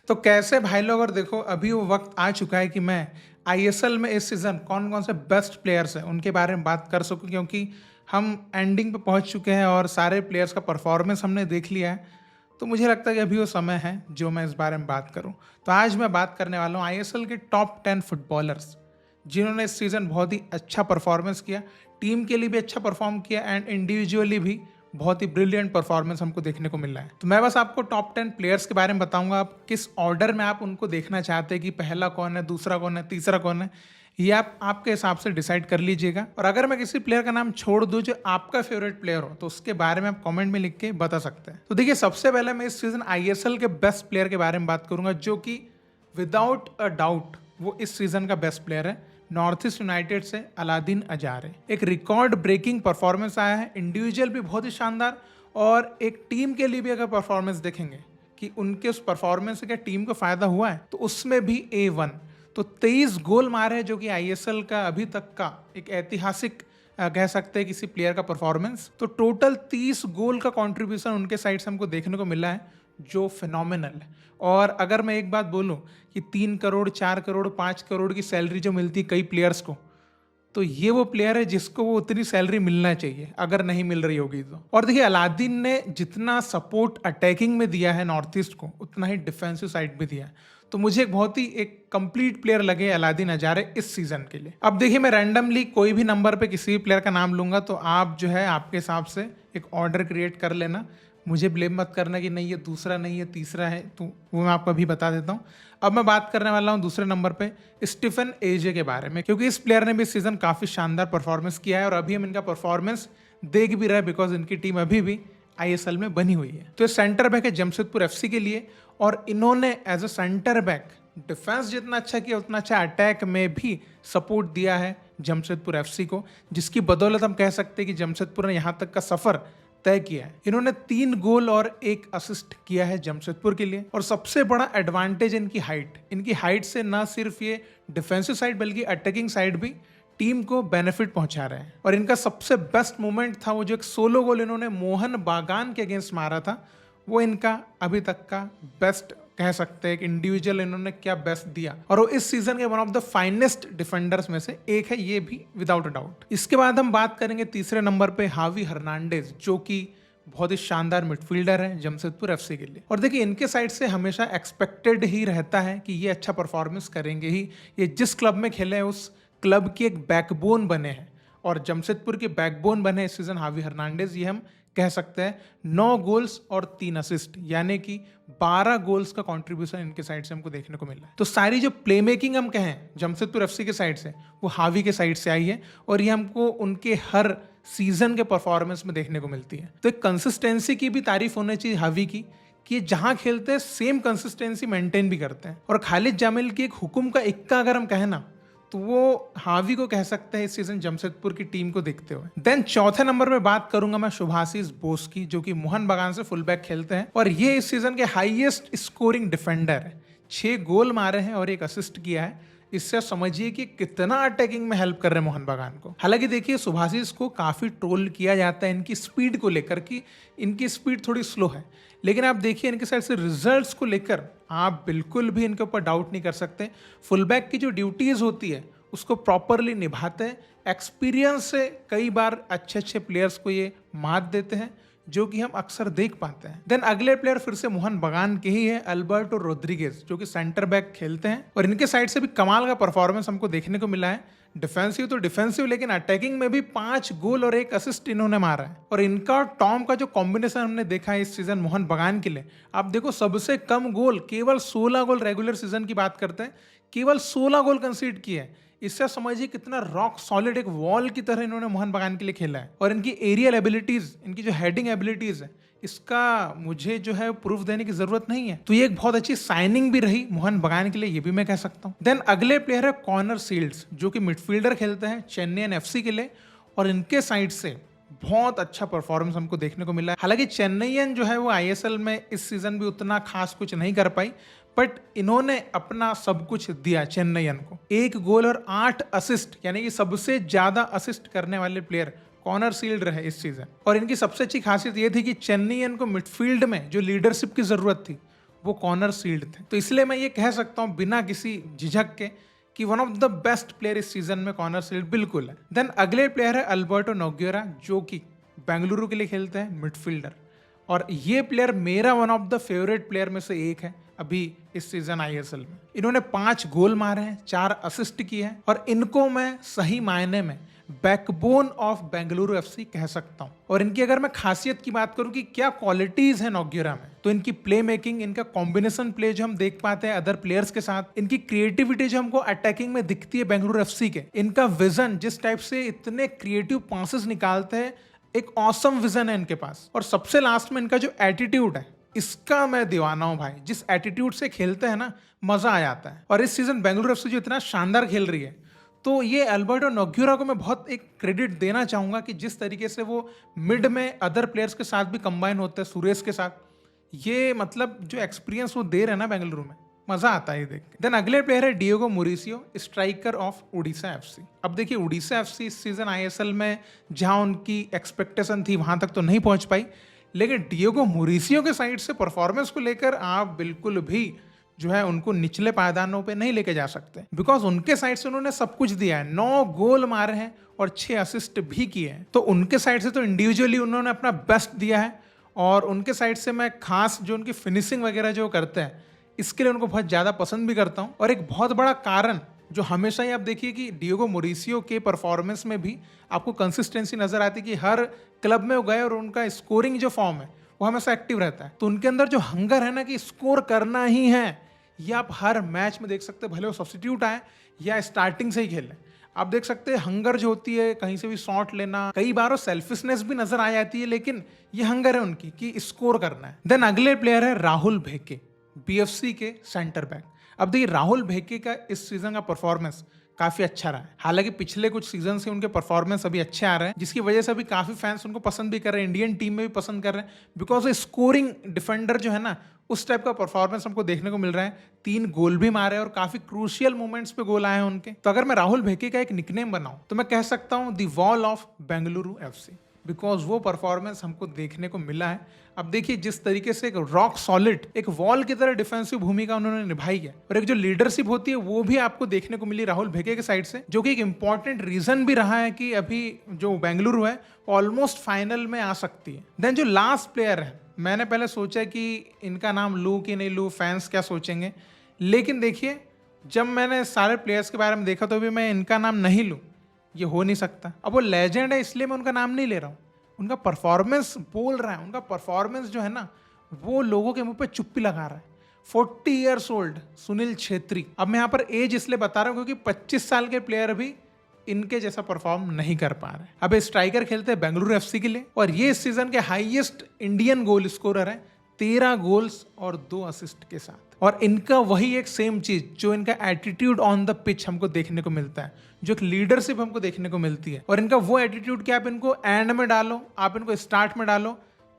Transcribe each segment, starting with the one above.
तो कैसे भाई लोग, और देखो अभी वो वक्त आ चुका है कि मैं आईएसएल में इस सीज़न कौन कौन से बेस्ट प्लेयर्स हैं उनके बारे में बात कर सकूं, क्योंकि हम एंडिंग पे पहुंच चुके हैं और सारे प्लेयर्स का परफॉर्मेंस हमने देख लिया है। तो मुझे लगता है कि अभी वो समय है जो मैं इस बारे में बात करूं। तो आज मैं बात करने वाला हूं आईएसएल के टॉप 10 फुटबॉलर्स जिन्होंने इस सीज़न बहुत ही अच्छा परफॉर्मेंस किया, टीम के लिए भी अच्छा परफॉर्म किया एंड इंडिविजुअली भी बहुत ही ब्रिलियंट परफॉर्मेंस हमको देखने को मिल रहा है। तो मैं बस आपको टॉप 10 प्लेयर्स के बारे में बताऊंगा, आप किस ऑर्डर में आप उनको देखना चाहते हैं कि पहला कौन है, दूसरा कौन है, तीसरा कौन है, ये आप आपके हिसाब से डिसाइड कर लीजिएगा। और अगर मैं किसी प्लेयर का नाम छोड़ दूं जो आपका फेवरेट प्लेयर हो तो उसके बारे में आप कमेंट में लिख के बता सकते हैं। तो देखिए, सबसे पहले मैं इस सीजन आईएसएल के बेस्ट प्लेयर के बारे में बात करूंगा जो कि विदाउट अ डाउट वो इस सीजन का बेस्ट प्लेयर है। नॉर्थ ईस्ट यूनाइटेड से अलादीन अजारे। एक रिकॉर्ड ब्रेकिंग परफॉर्मेंस आया है, इंडिविजुअल भी बहुत ही शानदार, और एक टीम के लिए भी अगर परफॉर्मेंस देखेंगे कि उनके उस परफॉर्मेंस से क्या टीम को फायदा हुआ है तो उसमें भी A1। तो 23 गोल मारे हैं जो कि आईएसएल का अभी तक का एक ऐतिहासिक कह सकते हैं किसी प्लेयर का परफॉर्मेंस। तो टोटल 30 गोल का कंट्रीब्यूशन उनके साइड से हमको देखने को मिला है जो फिनोमिनल है। और अगर मैं एक बात बोलूं कि 3 करोड़ 4 करोड़ 5 करोड़ की सैलरी जो मिलती है कई प्लेयर्स को, तो ये वो प्लेयर है जिसको वो उतनी सैलरी मिलना चाहिए अगर नहीं मिल रही होगी तो। और देखिए, अलादीन ने जितना सपोर्ट अटैकिंग में दिया है नॉर्थ ईस्ट को उतना ही डिफेंसिव साइड भी दिया है। तो मुझे एक बहुत ही एक कंप्लीट प्लेयर लगे अलादीन अजारे इस सीजन के लिए। अब देखिए, मैं रैंडमली कोई भी नंबर पे किसी भी प्लेयर का नाम लूंगा तो आप जो है आपके हिसाब से एक ऑर्डर क्रिएट कर लेना। मुझे ब्लेम मत करना कि नहीं ये दूसरा नहीं है तीसरा है, तो वो मैं आपको अभी बता देता हूँ। अब मैं बात करने वाला हूँ दूसरे नंबर पे स्टीफन एजे के बारे में, क्योंकि इस प्लेयर ने भी इस सीजन काफ़ी शानदार परफॉर्मेंस किया है और अभी हम इनका परफॉर्मेंस देख भी रहे हैं बिकॉज इनकी टीम अभी भी आईएसएल में बनी हुई है। तो ये सेंटर बैक है जमशेदपुर एफसी के लिए, और इन्होंने as a centre back defence जितना अच्छा किया उतना अच्छा अटैक में भी सपोर्ट दिया है जमशेदपुर एफसी को, जिसकी बदौलत हम कह सकते हैं कि जमशेदपुर ने यहाँ तक का सफर तय किया है। इन्होंने 3 गोल और 1 असिस्ट किया है जमशेदपुर के लिए। और सबसे बड़ा एडवांटेज इनकी हाइट से ना सिर्फ ये डिफेंसिव साइड बल्कि अटैकिंग साइड भी टीम को बेनिफिट पहुंचा रहे हैं। और इनका सबसे बेस्ट मोमेंट था वो जो एक सोलो गोल इन्होंने मोहन बागान के अगेंस्ट मारा था, वो इनका अभी तक का बेस्ट कह सकते हैं कि इंडिविजुअल इन्होंने क्या बेस्ट दिया। और वो इस सीजन के one of the finest defenders में से एक है, ये भी विदाउट अ डाउट। इसके बाद हम बात करेंगे तीसरे नंबर पे हावी हर्नांडेज, जो कि बहुत ही शानदार मिडफील्डर है जमशेदपुर एफसी के लिए। और देखिए, इनके साइड से हमेशा एक्सपेक्टेड ही रहता है कि ये अच्छा परफॉर्मेंस करेंगे ही। ये जिस क्लब में खेले हैं उस क्लब की एक बैकबोन बने हैं, और जमशेदपुर के बैकबोन बने इस सीजन हावी हर्नांडेज। ये हम कह सकते हैं 9 गोल्स और 3 असिस्ट, यानी कि 12 गोल्स का कंट्रीब्यूशन इनके साइड से हमको देखने को मिला है। तो सारी जो प्ले मेकिंग हम कहें जमशेदपुर एफसी के साइड से वो हावी के साइड से आई है, और ये हमको उनके हर सीजन के परफॉर्मेंस में देखने को मिलती है। तो एक कंसिस्टेंसी की भी तारीफ होनी चाहिए हावी की, कि ये जहां खेलते हैं सेम कंसिस्टेंसी मेंटेन भी करते हैं। और खालिद जामिल की एक हुकुम का इक्का अगर हम कहें ना तो वो हावी को कह सकते हैं इस सीजन जमशेदपुर की टीम को देखते हुए। देन चौथे नंबर पे बात करूंगा मैं शुभाशीष बोस की, जो कि मोहन बागान से फुल बैक खेलते हैं, और ये इस सीजन के हाईएस्ट स्कोरिंग डिफेंडर है। 6 गोल मारे हैं और 1 असिस्ट किया है। इससे समझिए कि कितना अटैकिंग में हेल्प कर रहे हैं मोहन बागान को। हालांकि देखिए, सुभाषिस को काफी ट्रोल किया जाता है इनकी स्पीड को लेकर कि इनकी स्पीड थोड़ी स्लो है, लेकिन आप देखिए इनके साइड से रिजल्ट्स को लेकर आप बिल्कुल भी इनके ऊपर डाउट नहीं कर सकते। फुलबैक की जो ड्यूटीज होती है उसको प्रॉपरली निभाते हैं। एक्सपीरियंस से कई बार अच्छे अच्छे प्लेयर्स को ये मात देते हैं, जो कि हम अक्सर देख पाते हैं। देन अगले प्लेयर फिर से मोहन बागान के ही है, अल्बर्टो रोड्रिगेज, जो कि सेंटर बैक खेलते हैं, और इनके साइड से भी कमाल का परफॉर्मेंस हमको देखने को मिला है। डिफेंसिव तो डिफेंसिव, लेकिन अटैकिंग में भी 5 गोल और 1 असिस्ट इन्होंने मारा है। और इनका और टॉम का जो कॉम्बिनेशन हमने देखा है इस सीजन मोहन बागान के लिए, आप देखो सबसे कम गोल केवल 16 गोल रेगुलर सीजन की बात करते हैं, केवल 16 गोल कंसीड किए हैं। इससे समझिए कितना रॉक सॉलिड एक वॉल की तरह इन्होंने मोहन बागान के लिए खेला है। और इनकी एरियल एबिलिटीज, इनकी जो हेडिंग एबिलिटीज है, इसका मुझे जो है प्रूफ देने की जरूरत नहीं है। तो ये एक बहुत अच्छी साइनिंग भी रही मोहन बागान के लिए, ये भी मैं कह सकता हूँ। देन अगले प्लेयर है कॉर्नर सील्ड्स, जो कि मिडफील्डर खेलते हैं चेन्नई एफसी के लिए, और इनके साइड से बहुत अच्छा परफॉर्मेंस हमको देखने को मिला है। हालांकि चेन्नईयन जो है वो आईएसएल में इस सीजन भी उतना खास कुछ नहीं कर पाई, बट इन्होंने अपना सब कुछ दिया चेन्नईयन को। 1 गोल और 8 असिस्ट, यानी कि सबसे ज्यादा असिस्ट करने वाले प्लेयर कॉर्नर सील्ड रहे इस सीजन। और इनकी सबसे अच्छी खासियत ये थी कि चेन्नईयन को मिडफील्ड में जो लीडरशिप की जरूरत थी वो कॉर्नर सील्ड थे। तो इसलिए मैं ये कह सकता हूँ बिना किसी झिझक के कि one of the best player इस सीजन में कॉर्नर सील्ड बिल्कुल है। देन अगले प्लेयर है अल्बर्टो नोग्योरा, जो कि बेंगलुरु के लिए खेलते हैं, मिडफील्डर। और ये प्लेयर मेरा one of the favourite player में से एक है अभी इस सीजन आईएसएल में। इन्होंने 5 गोल मारे हैं, 4 असिस्ट किए हैं और इनको मैं सही मायने में बैकबोन ऑफ बेंगलुरु एफसी कह सकता हूं। और इनकी अगर मैं खासियत की बात करूं कि क्या क्वालिटीज है नोग्योरा में, तो इनकी प्ले मेकिंग, इनका कॉम्बिनेशन प्ले जो हम देख पाते हैं अदर प्लेयर्स के साथ, इनकी क्रिएटिविटी जो हमको अटैकिंग में दिखती है बेंगलुरु एफसी के, इनका विजन, जिस टाइप से इतने क्रिएटिव पासेस निकालते हैं, एक ऑसम विजन है इनके पास। और सबसे लास्ट में इनका जो एटीट्यूड है, इसका मैं दीवाना हूं भाई। जिस एटीट्यूड से खेलते हैं ना, मजा आ जाता है। और इस सीजन बेंगलुरु एफसी जो इतना शानदार खेल रही है, तो ये अल्बर्टो नोग्योरा को मैं बहुत एक क्रेडिट देना चाहूंगा कि जिस तरीके से वो मिड में अदर प्लेयर्स के साथ भी कंबाइन होते हैं, सुरेश के साथ, ये मतलब जो एक्सपीरियंस वो दे रहे हैं ना बेंगलुरु में, मजा आता है ये देख के। देन अगले प्लेयर है Diego Mauricio, striker of Odisha FC. अब देखिए उड़ीसा एफसी इस सीजन आईएसएल में जहां उनकी एक्सपेक्टेशन थी वहां तक तो नहीं पहुंच पाई, लेकिन डिएगो मोरिसियो के साइड से परफॉर्मेंस को लेकर आप बिल्कुल भी जो है उनको निचले पायदानों पे नहीं लेके जा सकते, बिकॉज उनके साइड से उन्होंने सब कुछ दिया है। 9 गोल मारे हैं और 6 असिस्ट भी किए हैं। तो उनके साइड से तो इंडिविजुअली उन्होंने अपना बेस्ट दिया है। और उनके साइड से मैं खास जो उनकी फिनिशिंग वगैरह जो करते हैं, इसके लिए उनको बहुत ज़्यादा पसंद भी करता हूँ। और एक बहुत बड़ा कारण जो हमेशा ही आप देखिए कि डिएगो मोरिसियो के परफॉर्मेंस में भी आपको कंसिस्टेंसी नजर आती है कि हर क्लब में वो गए और उनका स्कोरिंग जो फॉर्म है वो हमेशा एक्टिव रहता है। तो उनके अंदर जो हंगर है ना कि स्कोर करना ही है, ये आप हर मैच में देख सकते हैं, भले वो सब्स्टिट्यूट आए या स्टार्टिंग से ही खेलें। आप देख सकते हैं हंगर जो होती है, कहीं से भी शॉट लेना, कई बार वो सेल्फिशनेस भी नजर आ जाती है, लेकिन ये हंगर है उनकी कि स्कोर करना है। देन अगले प्लेयर है राहुल भेके, बीएफसी के सेंटर बैक। अब देखिए राहुल भेके का इस सीजन का परफॉर्मेंस काफी अच्छा रहा है। हालांकि पिछले कुछ सीजन से उनके परफॉर्मेंस अभी अच्छे आ रहे हैं, जिसकी वजह से अभी काफी फैंस उनको पसंद भी कर रहे हैं, इंडियन टीम में भी पसंद कर रहे हैं, बिकॉज स्कोरिंग डिफेंडर जो है ना, उस टाइप का परफॉर्मेंस हमको देखने को मिल रहा है। 3 गोल भी मारे और काफी क्रूशियल मोमेंट्स पे गोल आए हैं उनके। तो अगर मैं राहुल भेके का एक निकनेम बनाऊं तो मैं कह सकता हूं the wall of Bengaluru FC, because वो परफॉर्मेंस हमको देखने को मिला है। अब देखिए जिस तरीके से एक रॉक सॉलिड, एक वॉल की तरह डिफेंसिव भूमिका उन्होंने निभाई है, और एक जो लीडरशिप होती है वो भी आपको देखने को मिली राहुल भेके के साइड से, जो कि एक इंपॉर्टेंट रीजन भी रहा है कि अभी जो बेंगलुरु है ऑलमोस्ट फाइनल में आ सकती है। देन जो लास्ट प्लेयर है, मैंने पहले सोचा कि इनका नाम लूँ कि नहीं लूँ, फैंस क्या सोचेंगे, लेकिन देखिए जब मैंने सारे प्लेयर्स के बारे में देखा तो भी मैं इनका नाम नहीं लूँ, ये हो नहीं सकता। अब वो लेजेंड है इसलिए मैं उनका नाम नहीं ले रहा हूँ, उनका परफॉर्मेंस बोल रहा है। उनका परफॉर्मेंस जो है ना, वो लोगों के मुंह पे चुप्पी लगा रहा है। 40 ईयर्स ओल्ड सुनील छेत्री। अब मैं यहाँ पर एज इसलिए बता रहा हूँ क्योंकि 25 साल के प्लेयर भी इनके जैसा परफॉर्म नहीं कर पा रहे। अब स्ट्राइकर खेलते हैं बेंगलुरु एफसी के लिए, और ये इस सीजन के हाईएस्ट इंडियन गोल स्कोरर है, 13 गोल्स और 2 असिस्ट के साथ। और इनका वही एक सेम चीज जो इनका एटीट्यूड ऑन द पिच हमको देखने को मिलता है, जो एक लीडरशिप हमको देखने को मिलती है। और इनका वो एटीट्यूड कि आप इनको एंड में डालो, आप इनको स्टार्ट में डालो,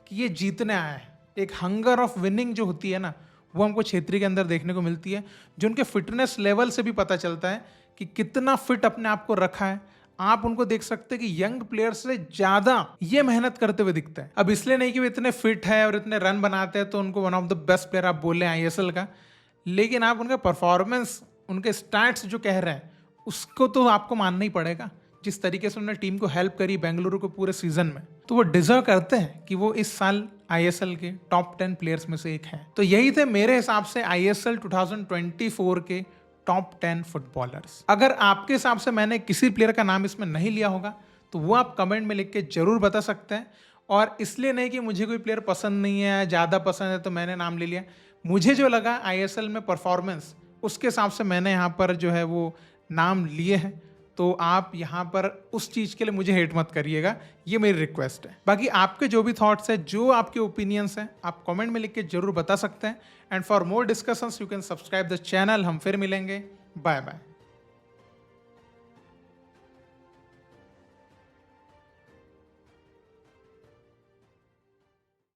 कि ये जीतने आया है। एक हंगर ऑफ विनिंग जो होती है ना, वो हमको छेत्री के अंदर देखने को मिलती है, जो उनके फिटनेस लेवल से भी पता चलता है कि कितना फिट अपने आप को रखा है। आप उनको देख सकते हैं कि यंग प्लेयर से ज्यादा ये मेहनत करते हुए दिखता है। अब इसलिए नहीं कि वो इतने फिट है और इतने रन बनाते हैं तो उनको one of the best player आप बोले आईएसएल का, लेकिन आप उनका परफॉर्मेंस, उनके स्टैट्स जो कह रहे हैं, उसको तो आपको मानना ही पड़ेगा। जिस तरीके से उन्होंने टीम को हेल्प करी बेंगलुरु को पूरे सीजन में, तो वो डिजर्व करते हैं कि वो इस साल आईएसएल के टॉप 10 प्लेयर्स में से एक हैं। तो यही थे मेरे हिसाब से आईएसएल 2024 के टॉप 10 फुटबॉलर्स। अगर आपके हिसाब से मैंने किसी प्लेयर का नाम इसमें नहीं लिया होगा तो वो आप कमेंट में लिख के जरूर बता सकते हैं। और इसलिए नहीं कि मुझे कोई प्लेयर पसंद नहीं है, ज़्यादा पसंद है तो मैंने नाम ले लिया। मुझे जो लगा आईएसएल में परफॉर्मेंस, उसके हिसाब से मैंने यहाँ पर जो है वो नाम लिए हैं। तो आप यहाँ पर उस चीज़ के लिए मुझे हेट मत करिएगा, ये मेरी रिक्वेस्ट है। बाकी आपके जो भी थॉट्स हैं, जो आपके ओपिनियंस हैं, आप कमेंट में लिख के जरूर बता सकते हैं। And for more discussions you can subscribe the channel. हम फिर मिलेंगे, बाय बाय।